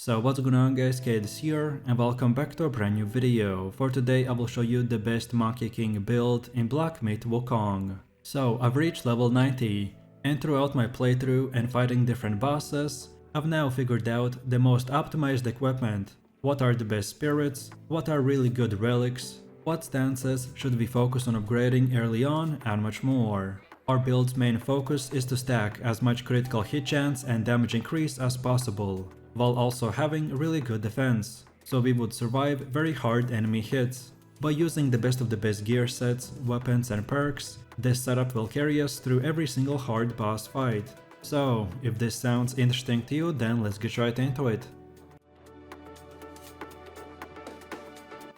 So what's going on guys, Kate is here and welcome back to a brand new video. For today I will show you the best Monkey King build in Black Myth Wukong. So I've reached level 90 and throughout my playthrough and fighting different bosses, I've now figured out the most optimized equipment. What are the best spirits, what are really good relics, what stances should we focus on upgrading early on, and much more. Our build's main focus is to stack as much critical hit chance and damage increase as possible, while also having really good defense, so we would survive very hard enemy hits. By using the best of the best gear sets, weapons and perks, this setup will carry us through every single hard boss fight. So, if this sounds interesting to you, then let's get right into it.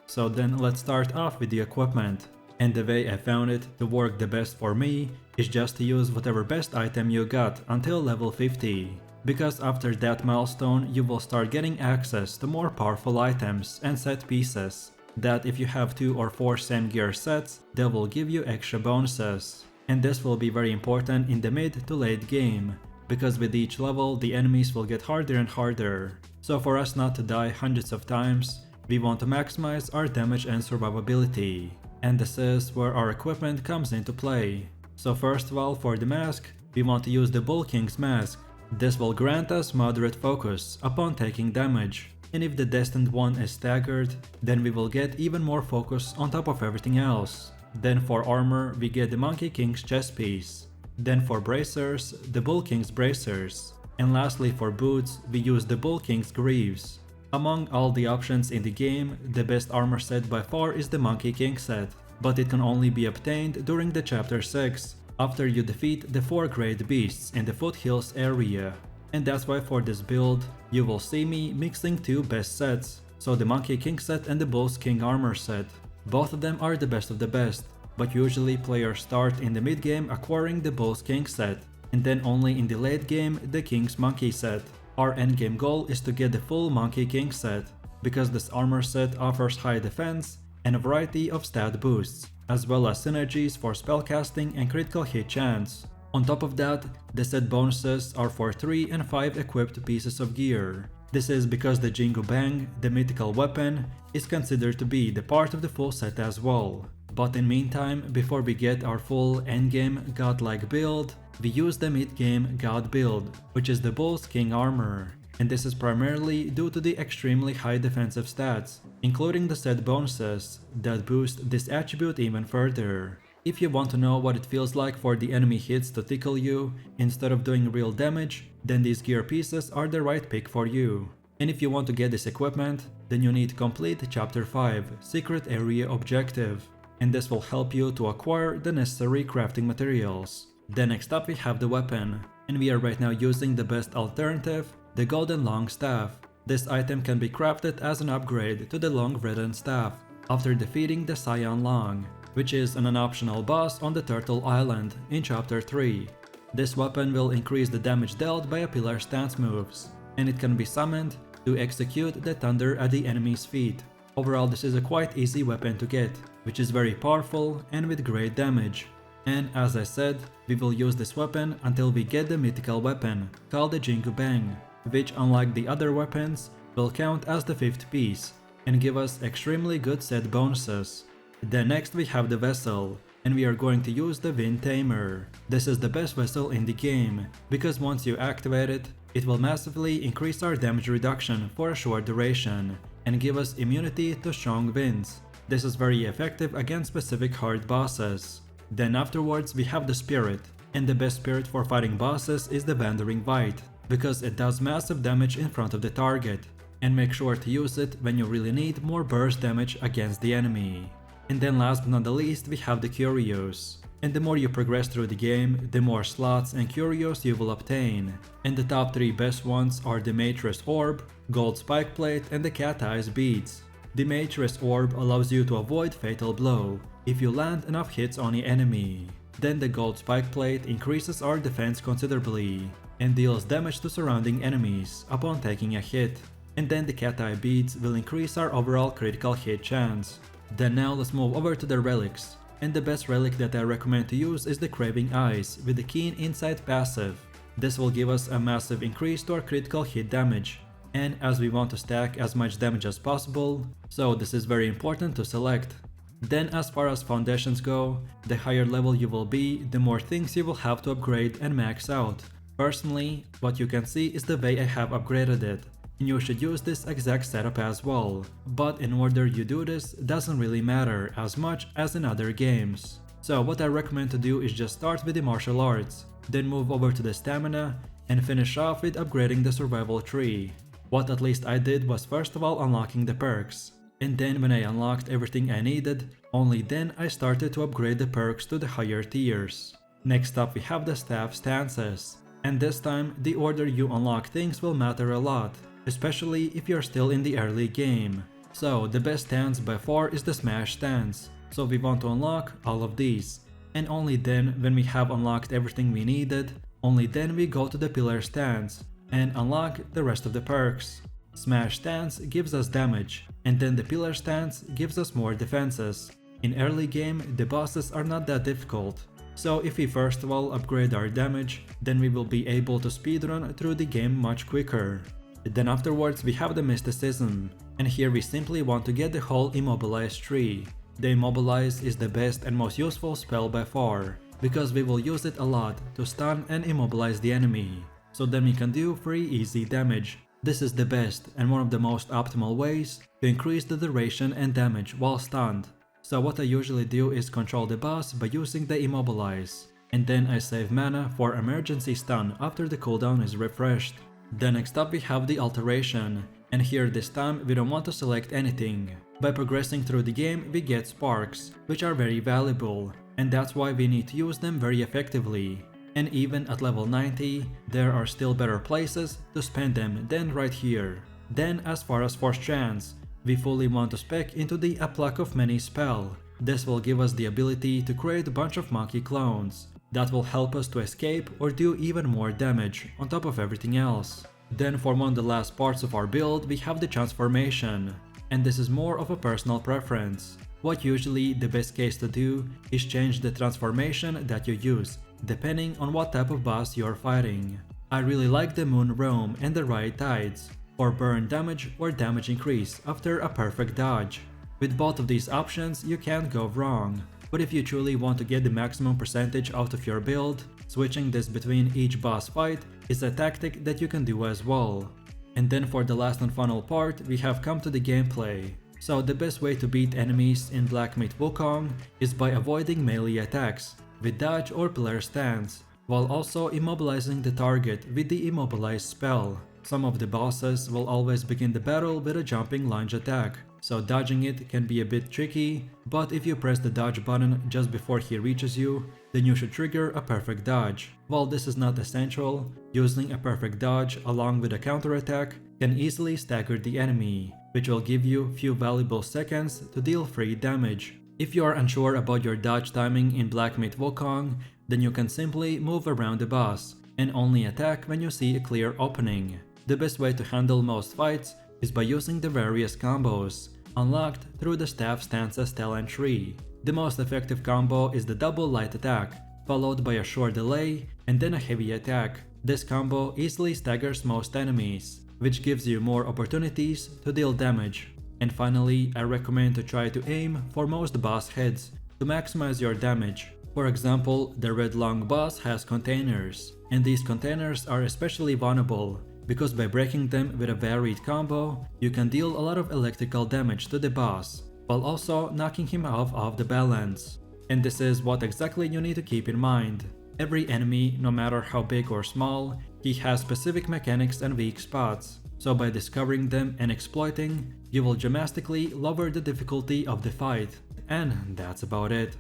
So then let's start off with the equipment, and the way I found it to work the best for me is just to use whatever best item you got until level 50. Because after that milestone you will start getting access to more powerful items and set pieces, that if you have 2 or 4 same gear sets, they will give you extra bonuses. And this will be very important in the mid to late game, because with each level the enemies will get harder and harder. So for us not to die hundreds of times, we want to maximize our damage and survivability. And this is where our equipment comes into play. So first of all, for the mask, we want to use the Bull King's mask. This will grant us moderate focus upon taking damage, and if the destined one is staggered, then we will get even more focus on top of everything else. Then for armor, we get the Monkey King's chest piece. Then for bracers, the Bull King's bracers. And lastly for boots, we use the Bull King's greaves. Among all the options in the game, the best armor set by far is the Monkey King set, but it can only be obtained during the chapter 6. After you defeat the 4 great beasts in the foothills area. And that's why for this build, you will see me mixing 2 best sets, so the Monkey King set and the Bull's King armor set. Both of them are the best of the best, but usually players start in the mid game acquiring the Bull's King set, and then only in the late game the King's Monkey set. Our endgame goal is to get the full Monkey King set, because this armor set offers high defense and a variety of stat boosts, as well as synergies for spellcasting and critical hit chance. On top of that, the set bonuses are for 3 and 5 equipped pieces of gear. This is because the jingubang, the mythical weapon, is considered to be the part of the full set as well. But in meantime, before we get our full endgame godlike build, we use the mid-game god build, which is the Bull's King armor. And this is primarily due to the extremely high defensive stats, including the set bonuses that boost this attribute even further. If you want to know what it feels like for the enemy hits to tickle you instead of doing real damage, then these gear pieces are the right pick for you. And if you want to get this equipment, then you need to complete chapter 5 secret area objective, and this will help you to acquire the necessary crafting materials. Then next up we have the weapon, and we are right now using the best alternative, the golden long staff. This item can be crafted as an upgrade to the long redden staff after defeating the Scion Long, which is an optional boss on the Turtle Island in chapter 3. This weapon will increase the damage dealt by a pillar stance moves, and it can be summoned to execute the thunder at the enemy's feet. Overall, this is a quite easy weapon to get, which is very powerful and with great damage. And as I said, we will use this weapon until we get the mythical weapon, called the jingubang, which unlike the other weapons, will count as the 5th piece, and give us extremely good set bonuses. Then next we have the vessel, and we are going to use the Wind Tamer. This is the best vessel in the game, because once you activate it, it will massively increase our damage reduction for a short duration, and give us immunity to strong winds. This is very effective against specific hard bosses. Then afterwards we have the Spirit, and the best spirit for fighting bosses is the Wandering Wight, because it does massive damage in front of the target, and make sure to use it when you really need more burst damage against the enemy. And then last but not the least we have the curios, and the more you progress through the game, the more slots and curios you will obtain, and the top 3 best ones are the Matris Orb, Gold Spike Plate and the Cat Eyes Beads. The Matris Orb allows you to avoid Fatal Blow if you land enough hits on the enemy. Then the Gold Spike Plate increases our defense considerably, and deals damage to surrounding enemies upon taking a hit. And then the Cat Eye Beads will increase our overall critical hit chance. Then now let's move over to the relics, and the best relic that I recommend to use is the Craving Eyes with the Keen Insight passive. This will give us a massive increase to our critical hit damage, and as we want to stack as much damage as possible, so this is very important to select. Then as far as foundations go, the higher level you will be, the more things you will have to upgrade and max out. Personally, what you can see is the way I have upgraded it, and you should use this exact setup as well, but in order you do this doesn't really matter as much as in other games. So what I recommend to do is just start with the martial arts, then move over to the stamina, and finish off with upgrading the survival tree. What at least I did was first of all unlocking the perks, and then when I unlocked everything I needed, only then I started to upgrade the perks to the higher tiers. Next up we have the staff stances, and this time the order you unlock things will matter a lot, especially if you're still in the early game. So the best stance by far is the smash stance, so we want to unlock all of these, and only then when we have unlocked everything we needed, only then we go to the pillar stance and unlock the rest of the perks. Smash stance gives us damage, and then the pillar stance gives us more defenses. In early game, the bosses are not that difficult, so if we first of all upgrade our damage, then we will be able to speedrun through the game much quicker. Then afterwards we have the mysticism, and here we simply want to get the whole immobilize tree. The immobilize is the best and most useful spell by far, because we will use it a lot to stun and immobilize the enemy, so then we can do free easy damage. This is the best and one of the most optimal ways to increase the duration and damage while stunned. So what I usually do is control the boss by using the immobilize, and then I save mana for emergency stun after the cooldown is refreshed. Then next up we have the alteration, and here this time we don't want to select anything. By progressing through the game we get sparks, which are very valuable, and that's why we need to use them very effectively. And even at level 90, there are still better places to spend them than right here. Then as far as for strands, we fully want to spec into the A Pluck of Many spell. This will give us the ability to create a bunch of monkey clones that will help us to escape or do even more damage on top of everything else. Then for one of the last parts of our build we have the transformation, and this is more of a personal preference. What usually the best case to do is change the transformation that you use, depending on what type of boss you're fighting. I really like the Moon Roam and the Riot Tides for burn damage or damage increase after a perfect dodge. With both of these options you can't go wrong, but if you truly want to get the maximum percentage out of your build, switching this between each boss fight is a tactic that you can do as well. And then for the last and final part we have come to the gameplay. So the best way to beat enemies in Black Myth Wukong is by avoiding melee attacks with dodge or pillar stance, while also immobilizing the target with the immobilize spell. Some of the bosses will always begin the battle with a jumping lunge attack, so dodging it can be a bit tricky, but if you press the dodge button just before he reaches you, then you should trigger a perfect dodge. While this is not essential, using a perfect dodge along with a counter attack can easily stagger the enemy, which will give you few valuable seconds to deal free damage. If you are unsure about your dodge timing in Black Myth Wukong, then you can simply move around the boss and only attack when you see a clear opening. The best way to handle most fights is by using the various combos unlocked through the staff stances talent tree. The most effective combo is the double light attack, followed by a short delay and then a heavy attack. This combo easily staggers most enemies, which gives you more opportunities to deal damage. And finally, I recommend to try to aim for most boss heads to maximize your damage. For example, the Red Long boss has containers, and these containers are especially vulnerable because by breaking them with a varied combo, you can deal a lot of electrical damage to the boss, while also knocking him off the balance. And this is what exactly you need to keep in mind. Every enemy, no matter how big or small, he has specific mechanics and weak spots, so by discovering them and exploiting, you will dramatically lower the difficulty of the fight. And that's about it.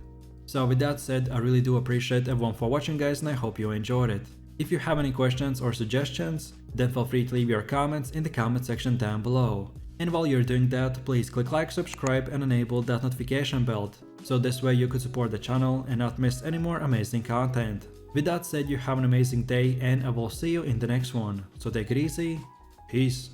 So with that said, I really do appreciate everyone for watching guys, and I hope you enjoyed it. If you have any questions or suggestions, then feel free to leave your comments in the comment section down below. And while you're doing that, please click like, subscribe and enable that notification bell, so this way you could support the channel and not miss any more amazing content. With that said, you have an amazing day and I will see you in the next one. So take it easy, peace.